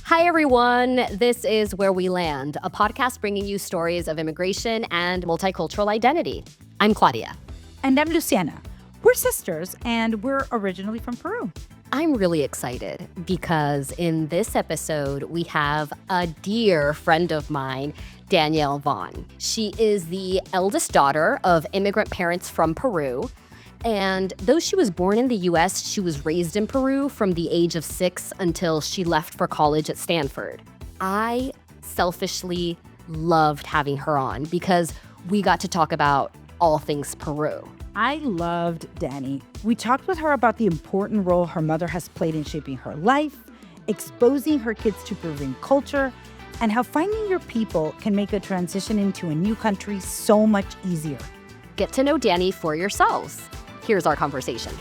Hi, everyone. This is Where We Land, a podcast bringing you stories of immigration and multicultural identity. I'm Claudia. And I'm Luciana. We're sisters, and we're originally from Peru. I'm really excited because in this episode, we have a dear friend of mine, Danielle Vaughan. She is the eldest daughter of immigrant parents from Peru. And though she was born in the U.S., she was raised in Peru from the age of 6 until she left for college at Stanford. I selfishly loved having her on because we got to talk about all things Peru. I loved Dani. We talked with her about the important role her mother has played in shaping her life, exposing her kids to Peruvian culture, and how finding your people can make a transition into a new country so much easier. Get to know Dani for yourselves. Here's our conversation.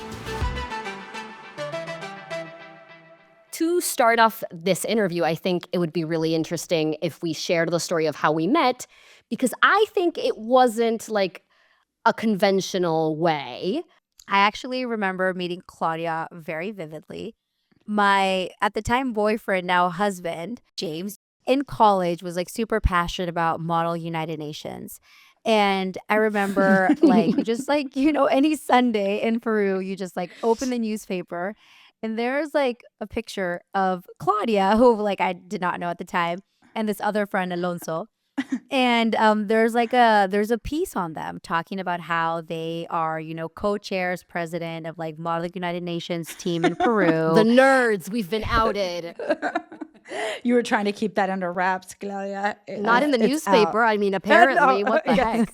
To start off this interview, I think it would be really interesting if we shared the story of how we met, because I think it wasn't like a conventional way. I actually remember meeting Claudia very vividly. My, at the time, boyfriend, now husband, James, in college was like super passionate about Model United Nations. And I remember any Sunday in Peru, you just like open the newspaper and there's like a picture of Claudia, who like I did not know at the time, and this other friend, Alonso. And there's a piece on them talking about how they are, co-chairs, president of like Model United Nations team in Peru. The nerds, we've been outed. You were trying to keep that under wraps, Claudia. Not in the newspaper. I mean, apparently, what the heck?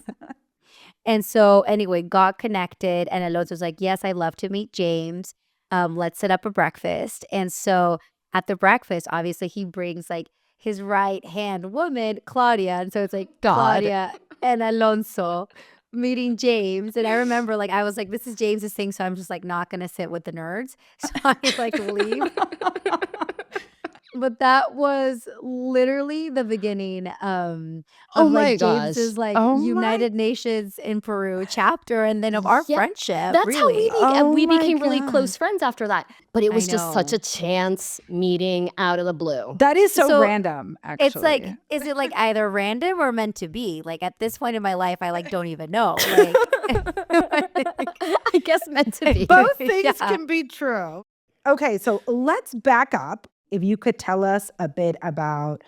And so anyway, got connected, and Alonso was like, yes, I'd love to meet James. Let's set up a breakfast. And so at the breakfast, obviously he brings like his right hand woman, Claudia. And so it's like Claudia and Alonso meeting James. And I remember like, I was like, this is James's thing. So I'm just like not going to sit with the nerds. So I like leave. But that was literally the beginning of like James's like United Nations in Peru chapter, and then of our friendship. That's really. how we became really close friends after that. But it was just such a chance meeting out of the blue. That is so random, actually. It's like, is it like either random or meant to be? Like at this point in my life, I like don't even know. Like, I guess meant to be. Both things can be true. Okay, so let's back up. If you could tell us a bit about,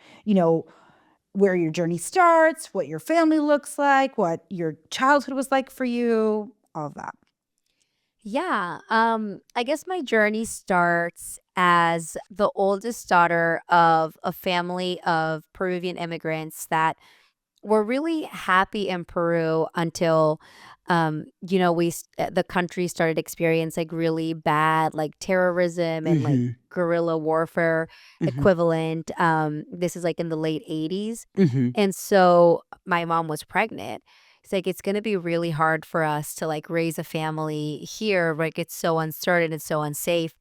where your journey starts, what your family looks like, what your childhood was like for you, all of that. Yeah. I guess my journey starts as the oldest daughter of a family of Peruvian immigrants that were really happy in Peru until the country started experiencing like really bad like terrorism and like guerrilla warfare equivalent. This is like in the late 80s. And so my mom was pregnant. It's like, it's going to be really hard for us to like raise a family here. Like it's so uncertain, it's so unsafe.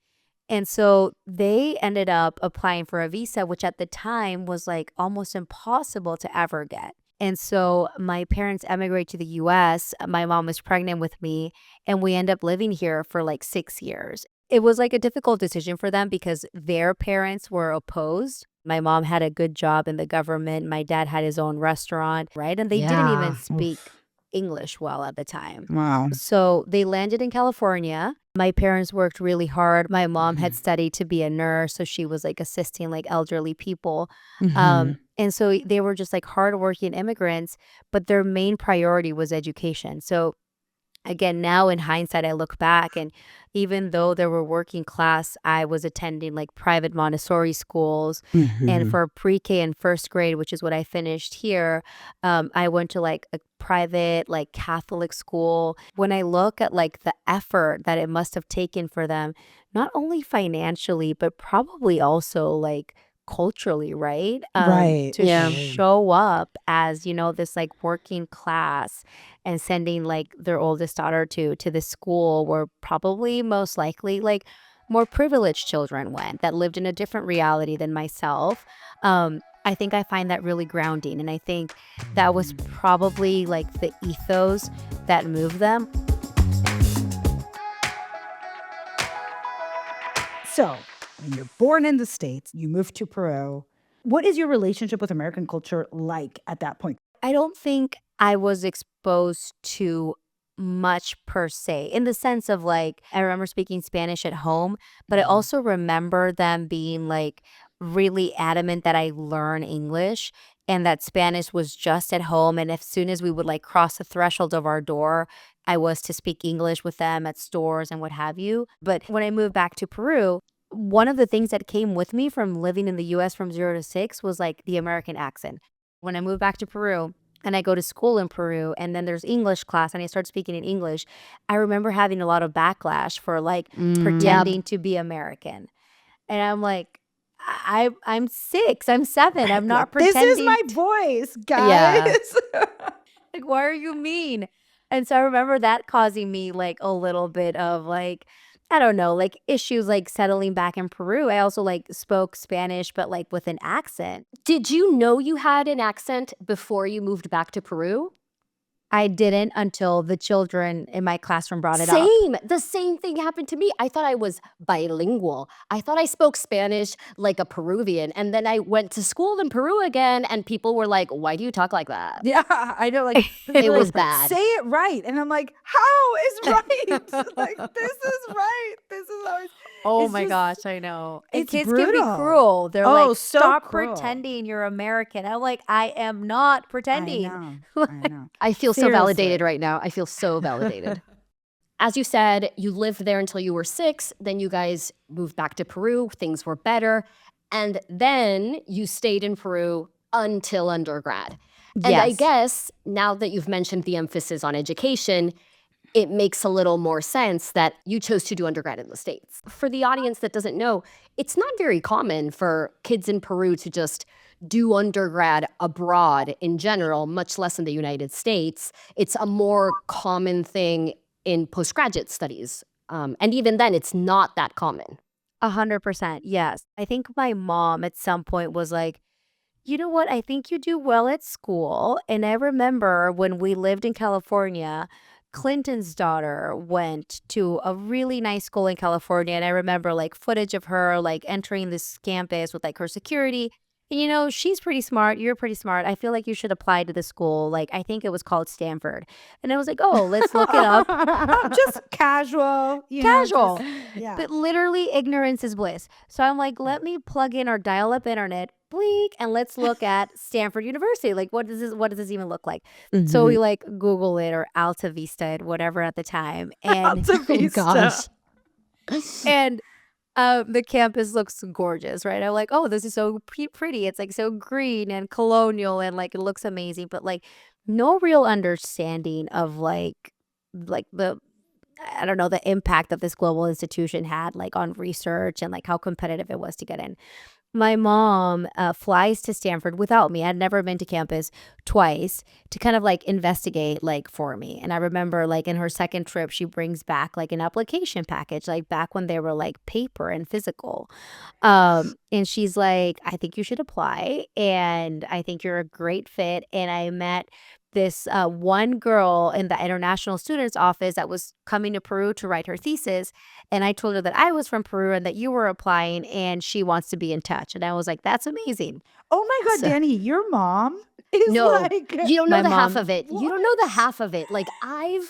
And so they ended up applying for a visa, which at the time was like almost impossible to ever get. And so my parents emigrated to the U.S. My mom was pregnant with me, and we ended up living here for like 6 years. It was like a difficult decision for them because their parents were opposed. My mom had a good job in the government. My dad had his own restaurant, right? And they didn't even speak English well at the time. Wow. So they landed in California. My parents worked really hard. My mom had studied to be a nurse, so she was like assisting like elderly people. And so they were just like hardworking immigrants, but their main priority was education. So again, now in hindsight, I look back, and even though they were working class, I was attending like private Montessori schools. And for pre-K and first grade, which is what I finished here, I went to like a private like Catholic school. When I look at like the effort that it must have taken for them, not only financially, but probably also like culturally, right? To show up as, this like working class and sending like their oldest daughter to this school where probably most likely like more privileged children went that lived in a different reality than myself. I think I find that really grounding. And I think that was probably like the ethos that moved them. So and you're born in the States, you moved to Peru. What is your relationship with American culture like at that point? I don't think I was exposed to much per se, in the sense of like, I remember speaking Spanish at home, but I also remember them being like really adamant that I learn English and that Spanish was just at home. And as soon as we would like cross the threshold of our door, I was to speak English with them at stores and what have you. But when I moved back to Peru, one of the things that came with me from living in the US from 0 to 6 was like the American accent. When I moved back to Peru and I go to school in Peru and then there's English class and I start speaking in English, I remember having a lot of backlash for like Yep. pretending to be American. And I'm like, I'm 6, I'm 7, I'm not This pretending. is my voice, Yeah. guys. Like, why are you mean? And so I remember that causing me like a little bit of like, I don't know, like issues like settling back in Peru. I also like spoke Spanish, but like with an accent. Did you know you had an accent before you moved back to Peru? I didn't until the children in my classroom brought it up. Same. The same thing happened to me. I thought I was bilingual. I thought I spoke Spanish like a Peruvian. And then I went to school in Peru again, and people were like, why do you talk like that? Yeah, I know. Like It like, was bad. Say it right, and I'm like, how is right? Like this is right. This is how it's. Oh It's my just- gosh, I know. And it's kids can be brutal. cruel. They're Oh, like, so stop cruel. pretending you're American. I'm like, I am not pretending. I know. I feel so Seriously. validated right now. I feel so validated. As you said, you lived there until you were 6. Then you guys moved back to Peru. Things were better. And then you stayed in Peru until undergrad. And I Yes. guess now that you've mentioned the emphasis on education, it makes a little more sense that you chose to do undergrad in the States. For the audience that doesn't know, it's not very common for kids in Peru to just do undergrad abroad in general, much less in the United States. It's a more common thing in postgraduate studies. And even then, it's not that common. 100%. Yes. I think my mom at some point was like, you know what? I think you do well at school. And I remember when we lived in California, Clinton's daughter went to a really nice school in California. And I remember like footage of her like entering this campus with like her security. And you know, she's pretty smart. You're pretty smart. I feel like you should apply to the school. Like, I think it was called Stanford. And I was like, oh, let's look it up. Just casual. Casual. Yeah. But literally, ignorance is bliss. So I'm like, let me plug in our dial-up internet, bleak, and let's look at Stanford University. Like, what does this even look like? So we like Google it, or Alta Vista it, whatever at the time. And Alta Vista. gosh. and the campus looks gorgeous, right? I'm like, oh, this is so pretty. It's like so green and colonial, and like it looks amazing. But like no real understanding of like the, I don't know, the impact that this global institution had like on research and like how competitive it was to get in. My mom flies to Stanford without me. I'd never been to campus twice to kind of like investigate like for me. And I remember like in her second trip, she brings back like an application package, like back when they were like paper and physical. And she's like, I think you should apply. And I think you're a great fit. And I met this one girl in the international students office that was coming to Peru to write her thesis. And I told her that I was from Peru and that you were applying, and she wants to be in touch. And I was like, that's amazing. Oh my God, So- Danny, your mom is No, like. you don't know My the half mom- of it. You don't know the half of it. Like My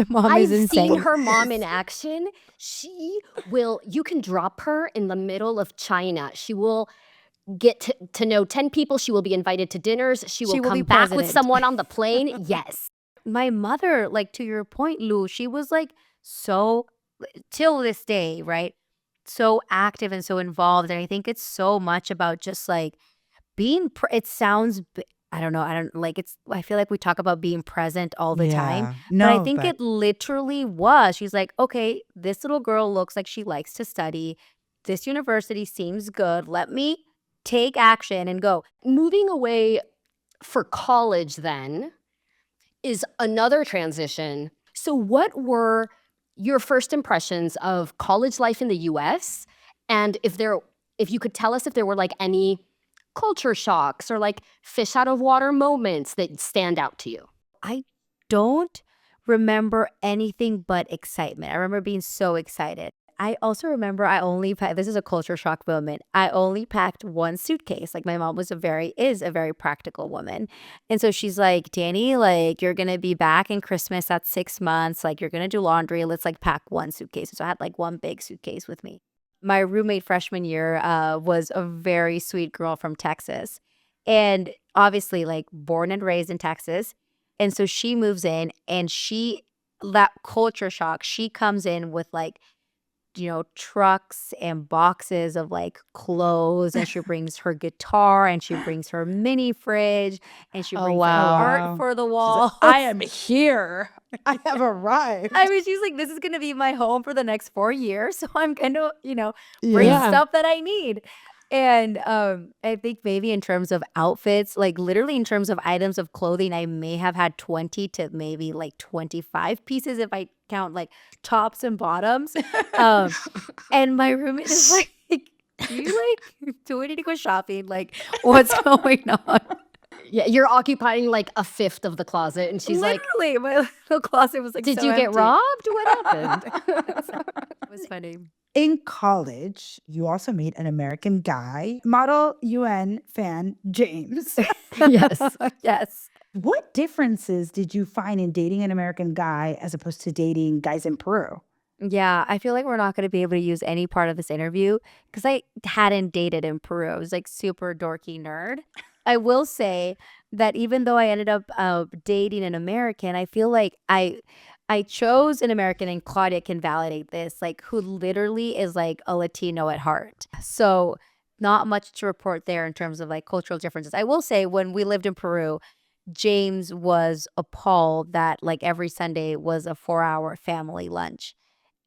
mom I've is insane. seen her mom in action. She will, you can drop her in the middle of China. She will get to know 10 people. She will be invited to dinners. She will She will come be back with president. someone on the plane. Yes. My mother, like to your point, Lou, she was like so, till this day, right? So active and so involved. And I think it's so much about just like being, it sounds, I don't know. I feel like we talk about being present all the time. No, But I think it literally was. She's like, okay, this little girl looks like she likes to study. This university seems good. Let me take action and go. Moving away for college then is another transition. So what were your first impressions of college life in the US? And if you could tell us if there were like any culture shocks or like fish out of water moments that stand out to you. I don't remember anything but excitement. I remember being so excited. I also remember I only packed, this is a culture shock moment. I only packed one suitcase. Like my mom is a very practical woman. And so she's like, Danny, like you're going to be back in Christmas. That's 6 months. Like you're going to do laundry. Let's like pack one suitcase. So I had like one big suitcase with me. My roommate freshman year was a very sweet girl from Texas. And obviously like born and raised in Texas. And so she moves in and that culture shock, she comes in with like, trucks and boxes of like clothes, and she brings her guitar and she brings her mini fridge and she Oh, brings wow. like art Wow. for the She's like, wall. I am here. I have arrived. I mean, she's like, this is gonna be my home for the next 4 years. So I'm gonna, bring Yeah. stuff that I need. And I think maybe in terms of outfits, like literally in terms of items of clothing, I may have had 20 to maybe like 25 pieces if I count like tops and bottoms. And my roommate is like, do we need to go shopping? Like, what's going on? Yeah, you're occupying like a fifth of the closet, and she's like, Literally, my little closet was like, "Did so you get empty. robbed? What happened?" It was funny. In college, you also meet an American guy, model UN fan James. Yes. Yes. What differences did you find in dating an American guy as opposed to dating guys in Peru? Yeah, I feel like we're not going to be able to use any part of this interview because I hadn't dated in Peru. I was like super dorky nerd. I will say that even though I ended up dating an American, I feel like I chose an American, and Claudia can validate this, like who literally is like a Latino at heart. So not much to report there in terms of like cultural differences. I will say when we lived in Peru, James was appalled that like every Sunday was a 4-hour family lunch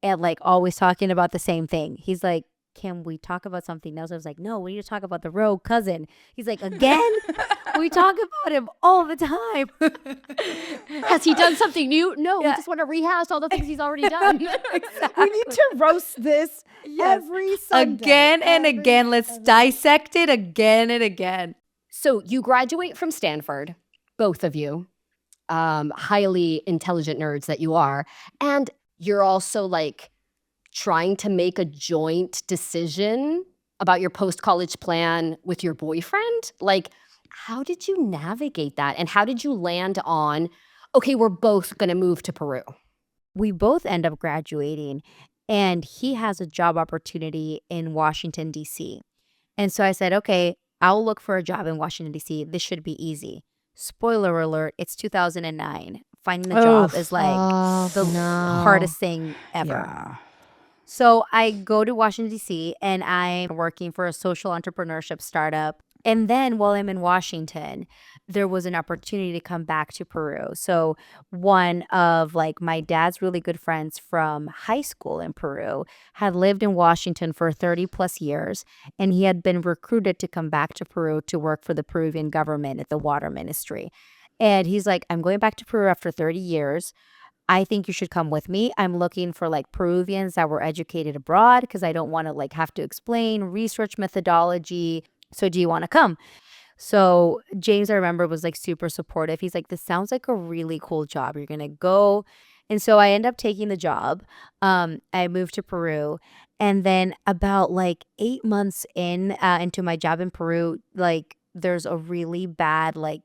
and like always talking about the same thing. He's like, can we talk about something else? I was like, no, we need to talk about the rogue cousin. He's like, again? We talk about him all the time. Has he done something new? No, we Yeah. just want to rehash all the things he's already done. We need to roast this Yes. every Sunday. Again and Every again. Let's Sunday. dissect it again and again. So you graduate from Stanford, both of you, highly intelligent nerds that you are, and you're also like trying to make a joint decision about your post-college plan with your boyfriend. Like, how did you navigate that? And how did you land on, okay, we're both going to move to Peru? We both end up graduating, and he has a job opportunity in Washington, D.C. And so I said, okay, I'll look for a job in Washington, D.C. This should be easy. Spoiler alert, it's 2009. Finding the job is like the hardest thing ever. Yeah. So I go to Washington, D.C., and I'm working for a social entrepreneurship startup. And then while I'm in Washington, there was an opportunity to come back to Peru. So one of like my dad's really good friends from high school in Peru had lived in Washington for 30 plus years, and he had been recruited to come back to Peru to work for the Peruvian government at the water ministry. And he's like, I'm going back to Peru after 30 years. I think you should come with me. I'm looking for like Peruvians that were educated abroad because I don't want to like have to explain research methodology. So do you want to come? So James, I remember, was like super supportive. He's like, this sounds like a really cool job. You're going to go. And so I end up taking the job. I moved to Peru. And then about like 8 months into my job in Peru, like there's a really bad like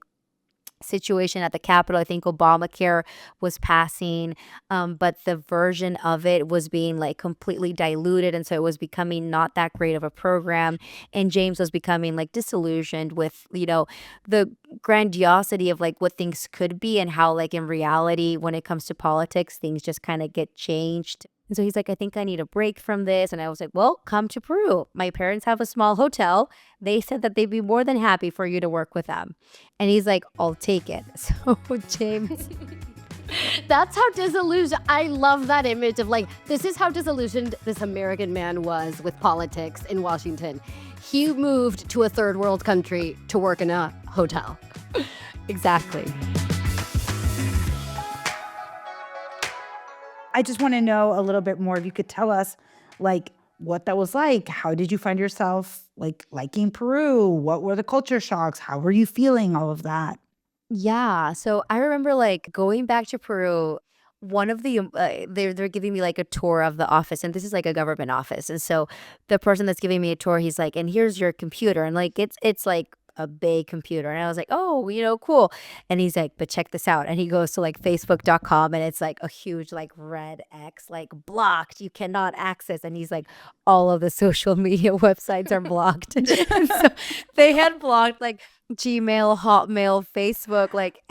situation at the Capitol. I think Obamacare was passing, but the version of it was being like completely diluted. And so it was becoming not that great of a program. And James was becoming like disillusioned with, the grandiosity of like what things could be and how like in reality, when it comes to politics, things just kind of get changed. And so he's like, I think I need a break from this. And I was like, well, come to Peru. My parents have a small hotel. They said that they'd be more than happy for you to work with them. And he's like, I'll take it. So James. That's how disillusioned. I love that image of like, this is how disillusioned this American man was with politics in Washington. He moved to a third world country to work in a hotel. Exactly. I just want to know a little bit more. If you could tell us, like, what that was like. How did you find yourself, like, liking Peru? What were the culture shocks? How were you feeling? All of that. Yeah. So I remember like going back to Peru, one of the they're giving me like a tour of the office, and this is like a government office, and so the person that's giving me a tour, he's like, and here's your computer, and like it's like a big computer, and I was like, oh, cool. And he's like, but check this out, and he goes to like facebook.com, and it's like a huge like red X, like blocked, you cannot access, and he's like, all of the social media websites are blocked. And so they had blocked like Gmail, Hotmail, Facebook, like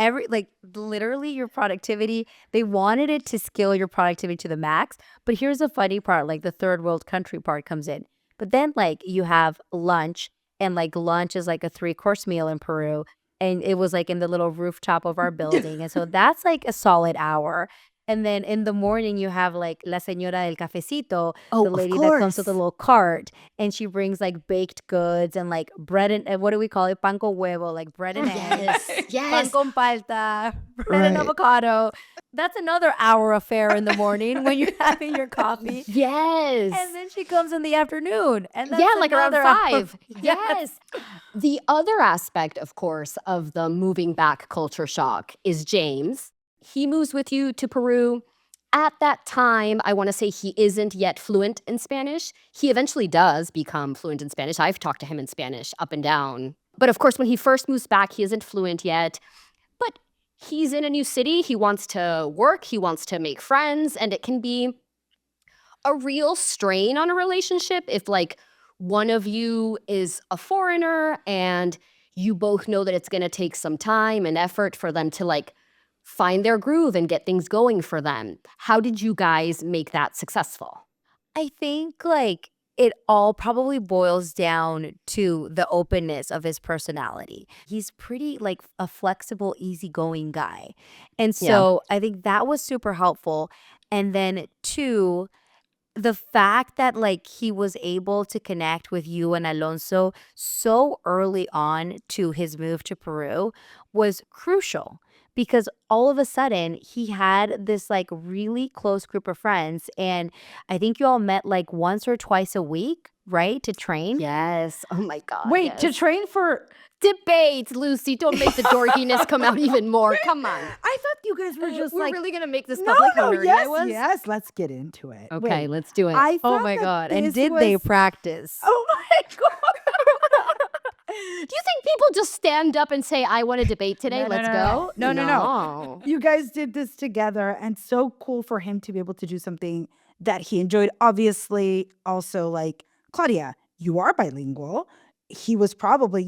literally your productivity. They wanted it to scale your productivity to the max. But here's the funny part, like the third world country part comes in. But then like you have lunch, and like lunch is like a 3-course meal in Peru. And it was like in the little rooftop of our building. And so that's like a solid hour. And then in the morning, you have like La Señora del Cafecito, Oh, the of lady that comes with a course. little cart, and she brings like baked goods and like bread and what do we call it? Pan con huevo, like bread and eggs, Yes. pan Yes. con palta, bread and Right. avocado. That's another hour affair in the morning when you're having your coffee. Yes. And then she comes in the afternoon, and that's Yeah, like around another hour. 5. Yes. The other aspect, of course, of the moving back culture shock is James. He moves with you to Peru. At that time, I want to say he isn't yet fluent in Spanish. He eventually does become fluent in Spanish. I've talked to him in Spanish up and down. But of course, when he first moves back, he isn't fluent yet. But he's in a new city. He wants to work. He wants to make friends. And it can be a real strain on a relationship if like one of you is a foreigner and you both know that it's going to take some time and effort for them to like find their groove and get things going for them. How did you guys make that successful? I think like it all probably boils down to the openness of his personality. He's pretty like a flexible, easygoing guy. And Yeah. so I think that was super helpful. And then two, the fact that like he was able to connect with you and Alonso so early on to his move to Peru was crucial, because all of a sudden he had this like really close group of friends, and I think you all met like once or twice a week, right, to train. Yes. Oh my God. Wait, to yes. train for. Debates, Lucy. Don't make the dorkiness come out even more. Come on. I thought you guys were just We're like. really going to make this No, public how no, nerdy I yes, was? yes. Let's get into it. Okay, Wait, let's do it. I Oh thought my that God. And this did they was- practice? Oh my god! Do you think people just stand up and say, I want to debate today? No, no, Let's no, go? no. No. You guys did this together, and so cool for him to be able to do something that he enjoyed. Obviously, also like Claudia, you are bilingual. You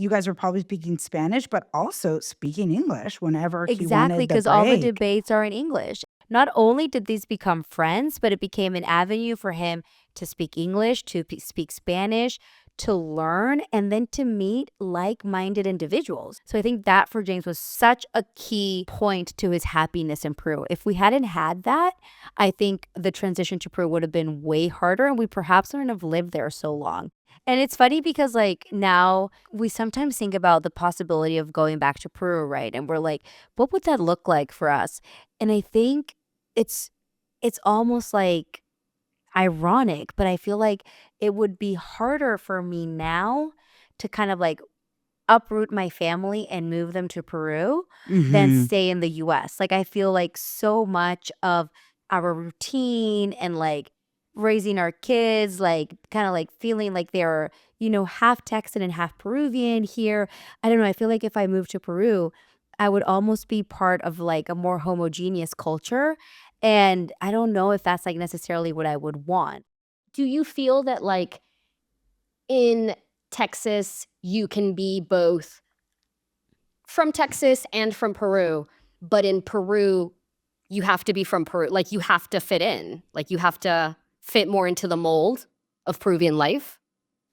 guys were probably speaking Spanish, but also speaking English whenever he Exactly, wanted the because all the break. debates are in English. Not only did these become friends, but it became an avenue for him to speak English, to speak Spanish, to learn, and then to meet like-minded individuals. So I think that for James was such a key point to his happiness in Peru. If we hadn't had that, I think the transition to Peru would have been way harder, and we perhaps wouldn't have lived there so long. And it's funny because like now we sometimes think about the possibility of going back to Peru, right? And we're like, what would that look like for us? And I think it's almost like ironic, but I feel like it would be harder for me now to kind of like uproot my family and move them to Peru than Mhm. stay in the US. Like I feel like so much of our routine and like raising our kids, like kind of like feeling like they're, half Texan and half Peruvian here. I don't know. I feel like if I moved to Peru, I would almost be part of like a more homogeneous culture. And I don't know if that's like necessarily what I would want. Do you feel that like in Texas, you can be both from Texas and from Peru, but in Peru, you have to be from Peru. Like you have to fit in. Like you have to fit more into the mold of Peruvian life?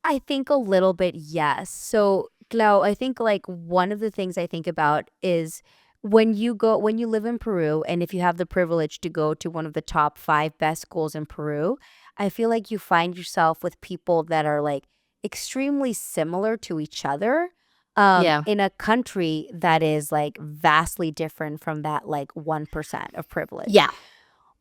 I think a little bit, yes. So, Clau, I think like one of the things I think about is when you live in Peru, and if you have the privilege to go to one of the top 5 best schools in Peru, I feel like you find yourself with people that are like extremely similar to each other. Yeah. In a country that is like vastly different from that like 1% of privilege. Yeah.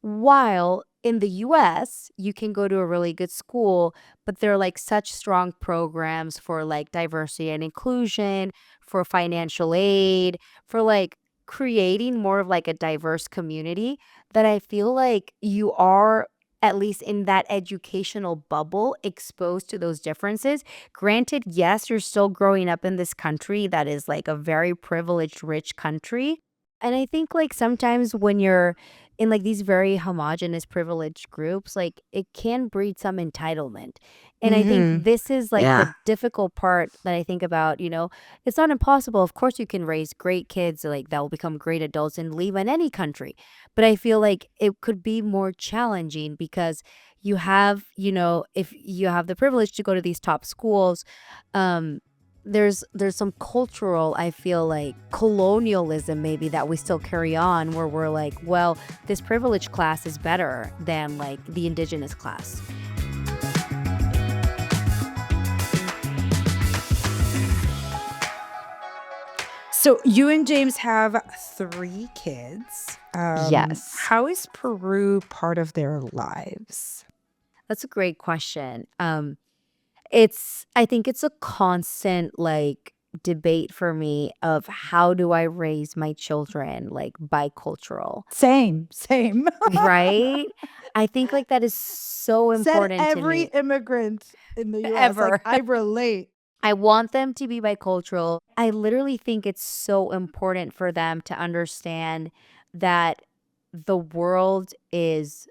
While in the US, you can go to a really good school, but there are like such strong programs for like diversity and inclusion, for financial aid, for like creating more of like a diverse community that I feel like you are, at least in that educational bubble, exposed to those differences. Granted, yes, you're still growing up in this country that is like a very privileged, rich country. And I think like sometimes when you're in like these very homogenous privileged groups, like it can breed some entitlement. And I think this is like Yeah. the difficult part that I think about, it's not impossible. Of course, you can raise great kids like that will become great adults and live in any country. But I feel like it could be more challenging because you have, if you have the privilege to go to these top schools, um, there's some cultural, I feel like colonialism maybe that we still carry on where we're like, well, this privileged class is better than like the indigenous class. So you and James have 3 kids. Yes. How is Peru part of their lives? That's a great question. I think it's a constant like debate for me of how do I raise my children like bicultural, Same. right? I think like that is so Said important to every me. immigrant in the US. Ever. Like, I relate. I want them to be bicultural. I literally think it's so important for them to understand that the world is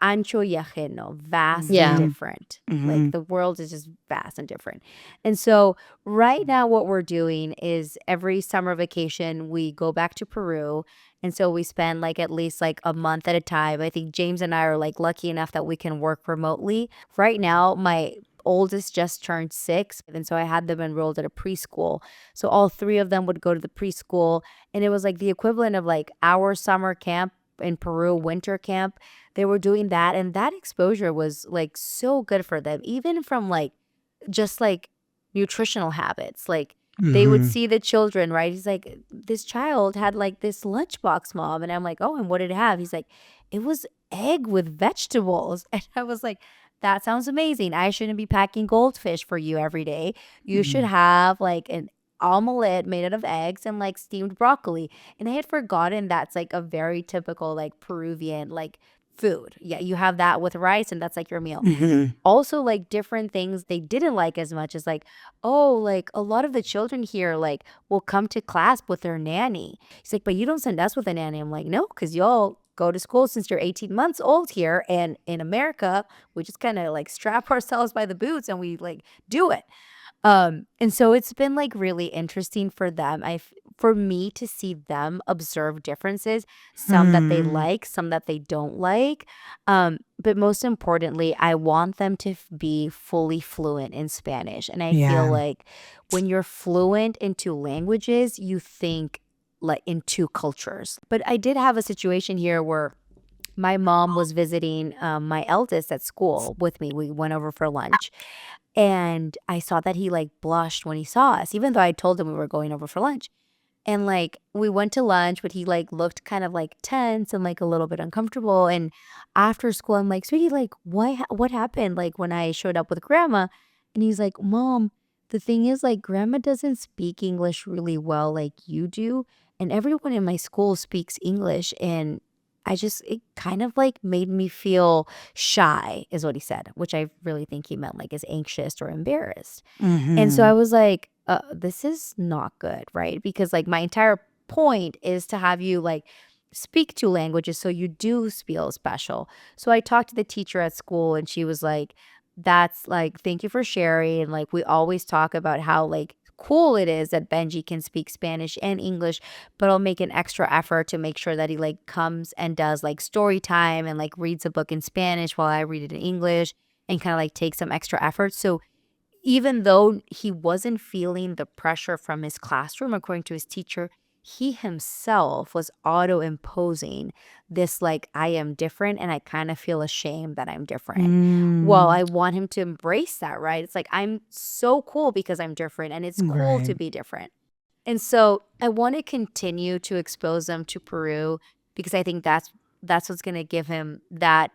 ancho y ajeno, vast Yeah. and different. Like the world is just vast and different. And so right now what we're doing is every summer vacation we go back to Peru. And so we spend like at least like a month at a time. I think James and I are like lucky enough that we can work remotely. Right now my oldest just turned 6, and so I had them enrolled at a preschool. So all 3 of them would go to the preschool, and it was like the equivalent of like our summer camp in Peru, winter camp. They were doing that, and that exposure was like so good for them, even from like just like nutritional habits. Like they would see the children, right? He's like, this child had like this lunchbox, mom. And I'm like, oh, and what did it have? He's like, it was egg with vegetables. And I was like, that sounds amazing. I shouldn't be packing goldfish for you every day. You should have like an omelet made out of eggs and like steamed broccoli. And I had forgotten that's like a very typical like Peruvian like food. Yeah, you have that with rice and that's like your meal. Also like different things they didn't like as much as like, oh, like a lot of the children here like will come to class with their nanny. He's like, but you don't send us with a nanny. I'm like, no, because y'all go to school since you're 18 months old here, and in America we just kind of like strap ourselves by the boots and we like do it. And so it's been like really interesting for them. For me to see them observe differences, some that they like, some that they don't like. But most importantly, I want them to be fully fluent in Spanish. And I feel like when you're fluent in 2 languages, you think like in 2 cultures. But I did have a situation here where my mom was visiting my eldest at school with me. We went over for lunch. And I saw that he like blushed when he saw us, even though I told him we were going over for lunch. And like we went to lunch, but he like looked kind of like tense and like a little bit uncomfortable. And after school, I'm like, sweetie, like what happened? Like when I showed up with grandma, and he's like, Mom, the thing is like grandma doesn't speak English really well like you do. And everyone in my school speaks English. And it kind of like made me feel shy, is what he said, which I really think he meant like as anxious or embarrassed. And so I was like, this is not good, right? Because like my entire point is to have you like speak 2 languages so you do feel special. So I talked to the teacher at school and she was like, that's like, thank you for sharing. And like we always talk about how like cool it is that Benji can speak Spanish and English, but I'll make an extra effort to make sure that he like comes and does like story time and like reads a book in Spanish while I read it in English, and kind of like take some extra effort. So even though he wasn't feeling the pressure from his classroom, according to his teacher, he himself was auto-imposing this like, I am different and I kind of feel ashamed that I'm different. Well, I want him to embrace that, right? It's like, I'm so cool because I'm different, and it's cool to be different. And so I want to continue to expose them to Peru because I think that's what's going to give him that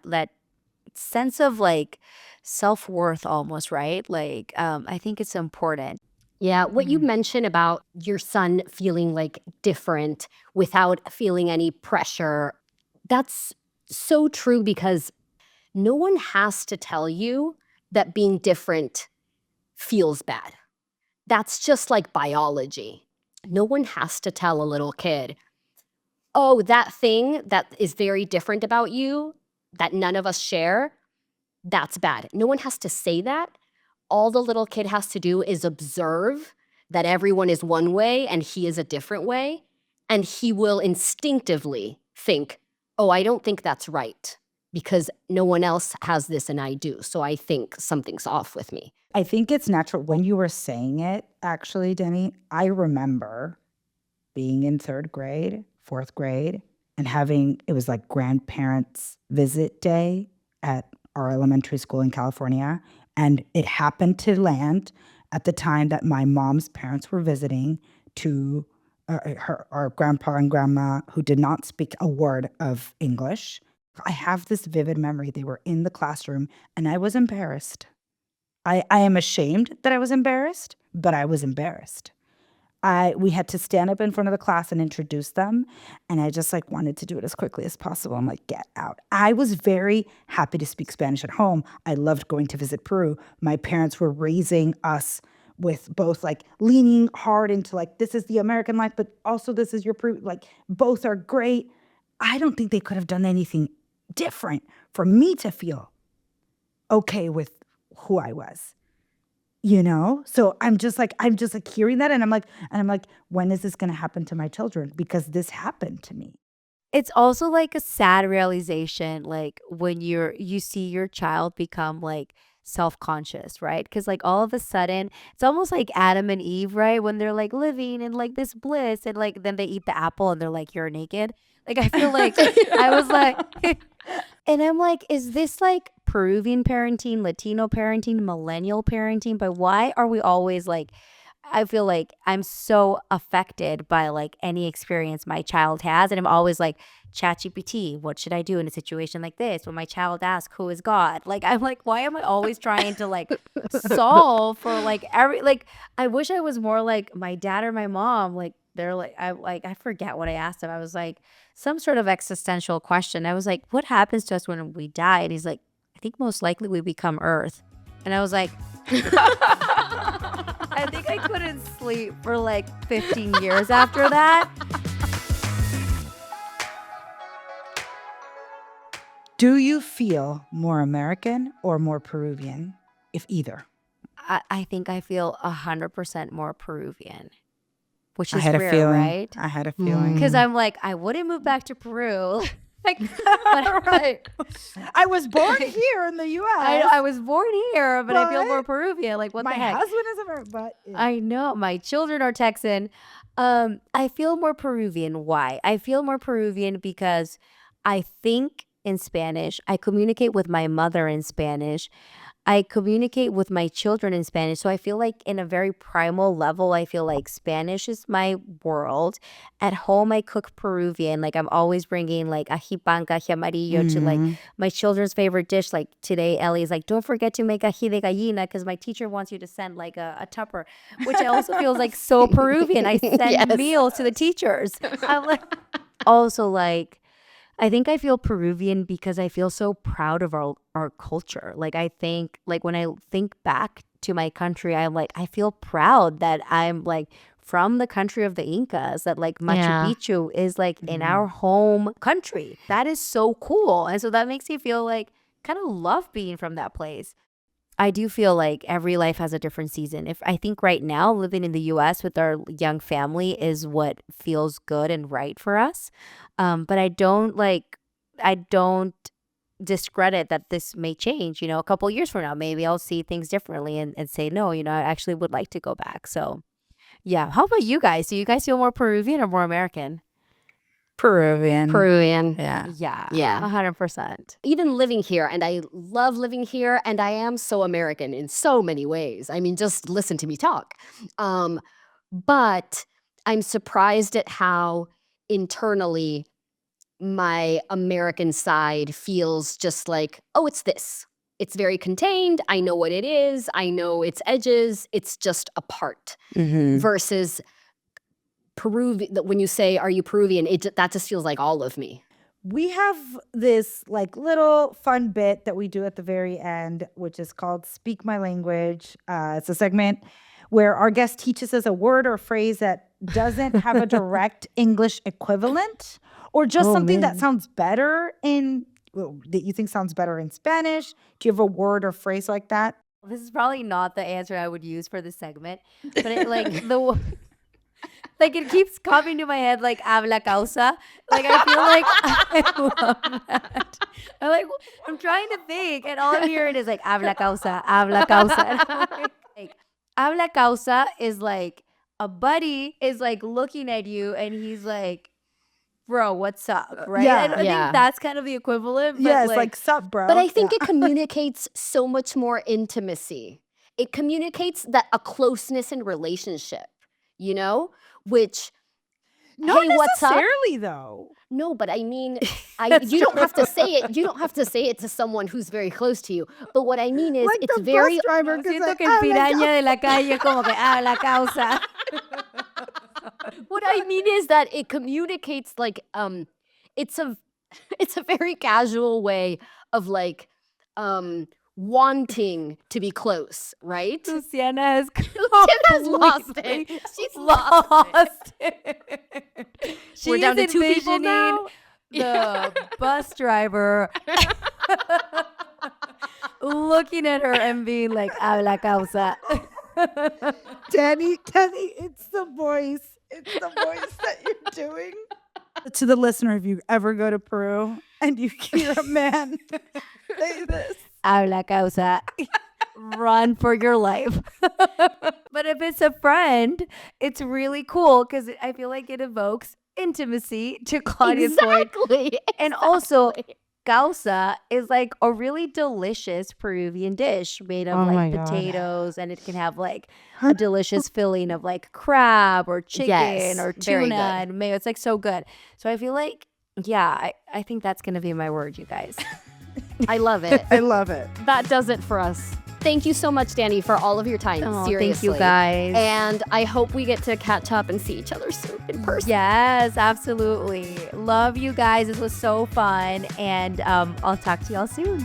sense of like self-worth almost, right? Like I think it's important. Yeah, what you mentioned about your son feeling like different without feeling any pressure, that's so true, because no one has to tell you that being different feels bad. That's just like biology. No one has to tell a little kid, oh, that thing that is very different about you that none of us share, that's bad. No one has to say that. All the little kid has to do is observe that everyone is one way and he is a different way, and he will instinctively think, oh, I don't think that's right because no one else has this and I do. So I think something's off with me. I think it's natural. When you were saying it, actually, Denny, I remember being in third grade, fourth grade, and it was like grandparents' visit day at our elementary school in California. And it happened to land at the time that my mom's parents were visiting to our grandpa and grandma, who did not speak a word of English. I have this vivid memory. They were in the classroom and I was embarrassed. I am ashamed that I was embarrassed, but I was embarrassed. We had to stand up in front of the class and introduce them, and I just like wanted to do it as quickly as possible. I'm like, get out. I was very happy to speak Spanish at home. I loved going to visit Peru. My parents were raising us with both like leaning hard into like, this is the American life, but also this is your Peru. Like, both are great. I don't think they could have done anything different for me to feel okay with who I was, So I'm just like hearing that, and I'm like, when is this going to happen to my children? Because this happened to me. It's also like a sad realization, like when you see your child become like self-conscious, right? Because like all of a sudden, it's almost like Adam and Eve, right? When they're like living in like this bliss, and like then they eat the apple and they're like, you're naked. Like I feel like I was like, and I'm like, is this like Peruvian parenting, Latino parenting, millennial parenting? But why are we always like, I feel like I'm so affected by like any experience my child has. And I'm always like, ChatGPT, what should I do in a situation like this? When my child asks, who is God? Like, I'm like, why am I always trying to like solve for like I wish I was more like my dad or my mom. Like, they're like, I forget what I asked him. I was like, some sort of existential question. I was like, what happens to us when we die? And he's like, I think most likely we become Earth. And I was like, I think I couldn't sleep for like 15 years after that. Do you feel more American or more Peruvian, if either? I think I feel 100% more Peruvian, which I is had a rare, feeling. right? I had a feeling. Because I'm like, I wouldn't move back to Peru. Like, but, right. I was born here in the U.S. I was born here, but I feel more Peruvian. Like, what the heck? My husband is American, but I know. My children are Texan. I feel more Peruvian. Why? I feel more Peruvian because I think in Spanish. I communicate with my mother in Spanish. I communicate with my children in Spanish. So I feel like in a very primal level, I feel like Spanish is my world. At home, I cook Peruvian. Like I'm always bringing like ají panca, ají amarillo to like my children's favorite dish. Like today, Ellie's like, don't forget to make ají de gallina because my teacher wants you to send like a tupper, which I also feels like so Peruvian. I send meals to the teachers. I'm like, also like, I think I feel Peruvian because I feel so proud of our culture. Like I think like when I think back to my country, I'm like, I feel proud that I'm like from the country of the Incas, that like Machu Picchu is like in our home country. That is so cool. And so that makes me feel like kind of love being from that place. I do feel like every life has a different season. If I think right now living in the US with our young family is what feels good and right for us. But I don't discredit that this may change, a couple years from now. Maybe I'll see things differently and say, no, I actually would like to go back. So yeah. How about you guys? Do you guys feel more Peruvian or more American? Peruvian. Yeah. 100%. Even living here, and I love living here, and I am so American in so many ways. I mean, just listen to me talk. But I'm surprised at how internally my American side feels just like, oh, it's this. It's very contained. I know what it is. I know its edges. It's just a part. Versus Peruvian, when you say, are you Peruvian? That just feels like all of me. we have this like little fun bit that we do at the very end, which is called Speak My Language. It's a segment where our guest teaches us a word or phrase that doesn't have a direct English equivalent, or just something that sounds better that you think sounds better in Spanish. Do you have a word or phrase like that? This is probably not the answer I would use for this segment, but it, like it keeps coming to my head like habla causa. Like I feel like I love that. I'm trying to think, and all I'm hearing is like habla causa, habla causa. And I'm like habla causa is like a buddy is like looking at you, and he's like, bro, what's up? Right? yeah. I Yeah. think that's kind of the equivalent. But Yes, like sup, bro. But I think it communicates so much more intimacy. It communicates that a closeness in relationship, you know, which not hey, what's up? necessarily though. No, but I mean, That's you don't true. have to say it. You don't have to say it to someone who's very close to you. But what I mean is, Like it's the very. bus driver. No, 'cause siento like, que el habla piraña de la calle como que habla causa. What I mean is that it communicates like it's a it's a very casual way of like wanting to be close, right? Luciana has has lost it. completely She's lost it. We're down to She's 2 people envisioning now. the bus driver looking at her and being like, habla causa. Danny, it's the voice. It's the voice that you're doing. To the listener, if you ever go to Peru and you hear a man say this, Habla causa. Run for your life. But if it's a friend, it's really cool because I feel like it evokes intimacy, to Claudia's point. Exactly. And also, causa is like a really delicious Peruvian dish made of Oh my like God. potatoes, and it can have like a delicious filling of like crab or chicken Yes, or very tuna good. and mayo. It's like so good. So I feel like, yeah, I think that's going to be my word, you guys. I love it. I love it. That does it for us. Thank you so much, Danny, for all of your time. Oh, Seriously. thank you guys. And I hope we get to catch up and see each other soon in person. Yes, absolutely. Love you guys. This was so fun. And I'll talk to y'all soon.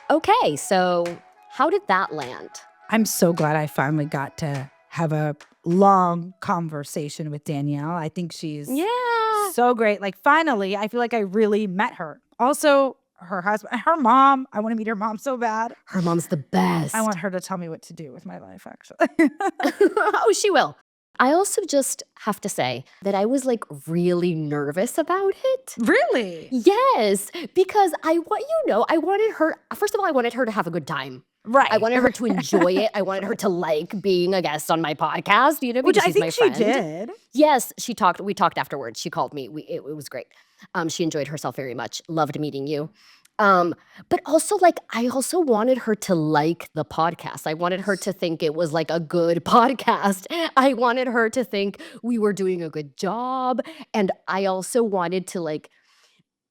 Okay, so how did that land? I'm so glad I finally got to have a long conversation with Danielle. I think she's so great. Like, finally, I feel like I really met her. Also, her husband, her mom. I want to meet her mom so bad. Her mom's the best. I want her to tell me what to do with my life, actually. Oh, she will. I also just have to say that I was like really nervous about it. Really? Yes, because I wanted her, first of all, I wanted her to have a good time. Right. I wanted her to enjoy it. I wanted her to like being a guest on my podcast, you know, Which because I she's think my she friend. did. Yes, we talked afterwards. She called me. It was great. She enjoyed herself very much. Loved meeting you. But also, like, I also wanted her to like the podcast. I wanted her to think it was like a good podcast. I wanted her to think we were doing a good job. And I also wanted to like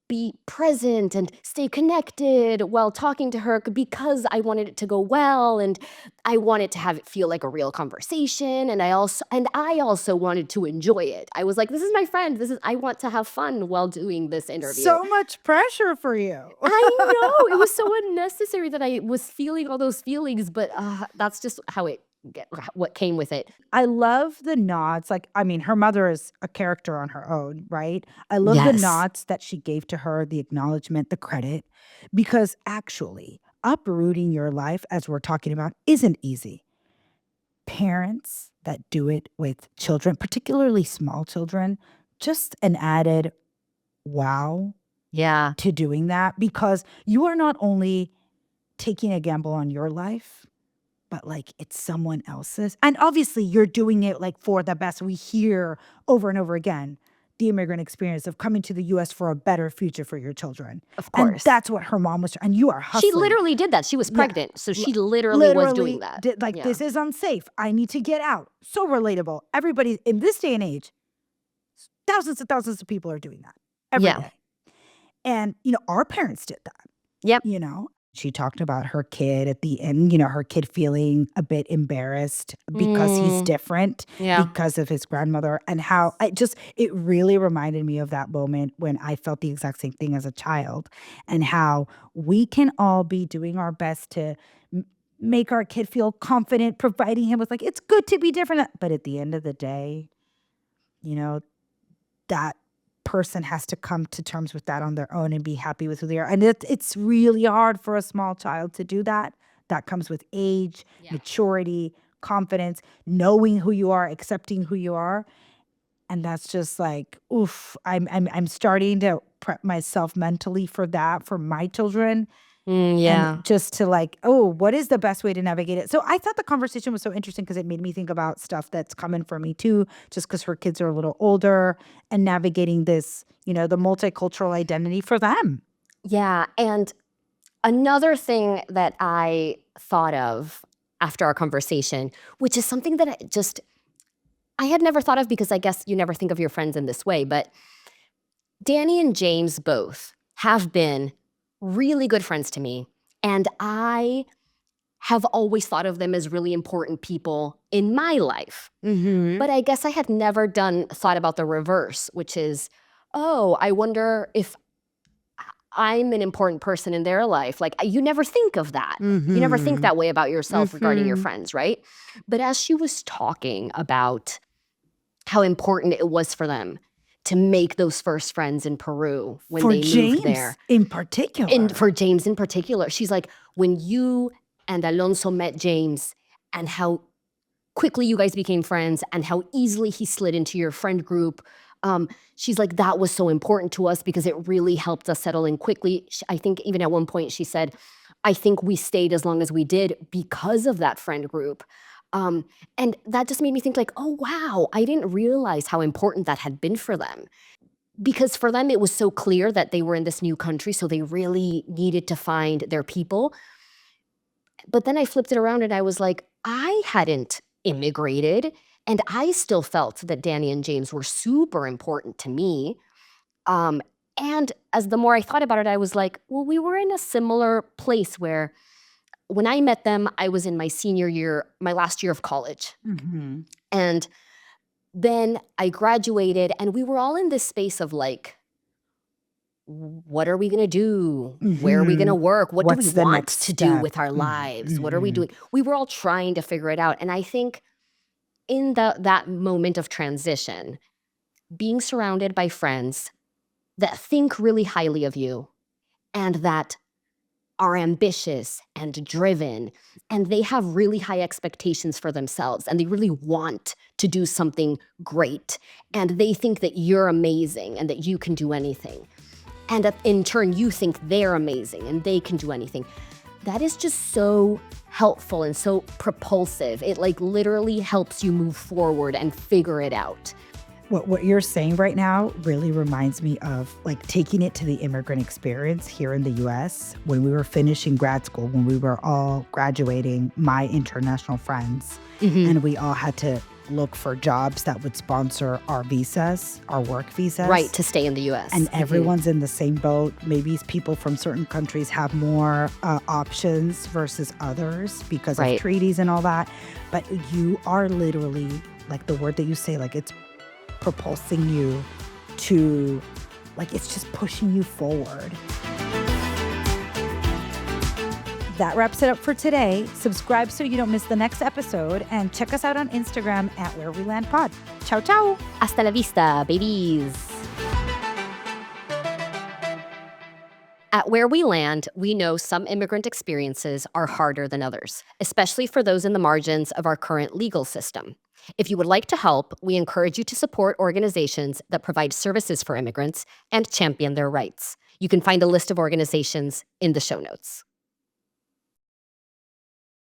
be present and stay connected while talking to her because I wanted it to go well, and I wanted to have it feel like a real conversation, and I also wanted to enjoy it. I was like, this is my friend. I want to have fun while doing this interview. So much pressure for you. I know. It was so unnecessary that I was feeling all those feelings, but that's just what came with it. I love the nods. Like, I mean, her mother is a character on her own, right? I love the Yes. nods that she gave to her, the acknowledgement, the credit, because actually uprooting your life, as we're talking about, isn't easy. Parents that do it with children, particularly small children, just an added wow Yeah. to doing that, because you are not only taking a gamble on your life, but like it's someone else's. And obviously you're doing it like for the best. We hear over and over again the immigrant experience of coming to the US for a better future for your children. Of course. And that's what her mom was, and you are hustling. She literally did that. She was pregnant, so she literally was doing that. Did, like, Yeah. this is unsafe. I need to get out. So relatable. Everybody in this day and age, thousands of people are doing that every Yeah. day. And, you know, our parents did that. Yep. You know, She talked about her kid at the end, her kid feeling a bit embarrassed because he's different Yeah. because of his grandmother, and how it really reminded me of that moment when I felt the exact same thing as a child, and how we can all be doing our best to make our kid feel confident, providing him with it's good to be different. But at the end of the day, that person has to come to terms with that on their own and be happy with who they are. And it's really hard for a small child to do that. That comes with age, maturity, confidence, knowing who you are, accepting who you are. And that's just oof, I'm starting to prep myself mentally for that for my children. Yeah. And just to what is the best way to navigate it? So I thought the conversation was so interesting because it made me think about stuff that's coming for me too, just because her kids are a little older and navigating this, the multicultural identity for them. Yeah. And another thing that I thought of after our conversation, which is something that I had never thought of because I guess you never think of your friends in this way, but Danny and James both have been really good friends to me. And I have always thought of them as really important people in my life. But I guess I had never thought about the reverse, which is, I wonder if I'm an important person in their life. You never think of that. You never think that way about yourself regarding your friends, right? But as she was talking about how important it was for them to make those first friends in Peru when they moved there. In particular. And for James in particular. She's like, when you and Alonso met James and how quickly you guys became friends and how easily he slid into your friend group, she's like, that was so important to us because it really helped us settle in quickly. I think even at one point she said, I think we stayed as long as we did because of that friend group. And that just made me think oh, wow, I didn't realize how important that had been for them. Because for them, it was so clear that they were in this new country, so they really needed to find their people. But then I flipped it around and I was like, I hadn't immigrated, and I still felt that Danny and James were super important to me. And as the more I thought about it, I was like, well, we were in a similar place where when I met them, I was in my senior year, my last year of college. And then I graduated and we were all in this space of what are we going to do? Where are we going to work? What What's do the we want next to do step? with our lives? What are we doing? We were all trying to figure it out. And I think in that moment of transition, being surrounded by friends that think really highly of you and that are ambitious and driven, and they have really high expectations for themselves, and they really want to do something great, and they think that you're amazing and that you can do anything. And in turn, you think they're amazing and they can do anything. That is just so helpful and so propulsive. It literally helps you move forward and figure it out. What you're saying right now really reminds me of taking it to the immigrant experience here in the US when we were finishing grad school, when we were all graduating, my international friends, and we all had to look for jobs that would sponsor our visas, our work visas. Right, to stay in the US. And everyone's in the same boat. Maybe people from certain countries have more options versus others because of treaties and all that. But you are literally, the word that you say, it's propulsing you to, it's just pushing you forward. That wraps it up for today. Subscribe so you don't miss the next episode, and check us out on Instagram at Where We Land Pod. Ciao, ciao. Hasta la vista, babies. At Where We Land, we know some immigrant experiences are harder than others, especially for those in the margins of our current legal system. If you would like to help, we encourage you to support organizations that provide services for immigrants and champion their rights. You can find a list of organizations in the show notes.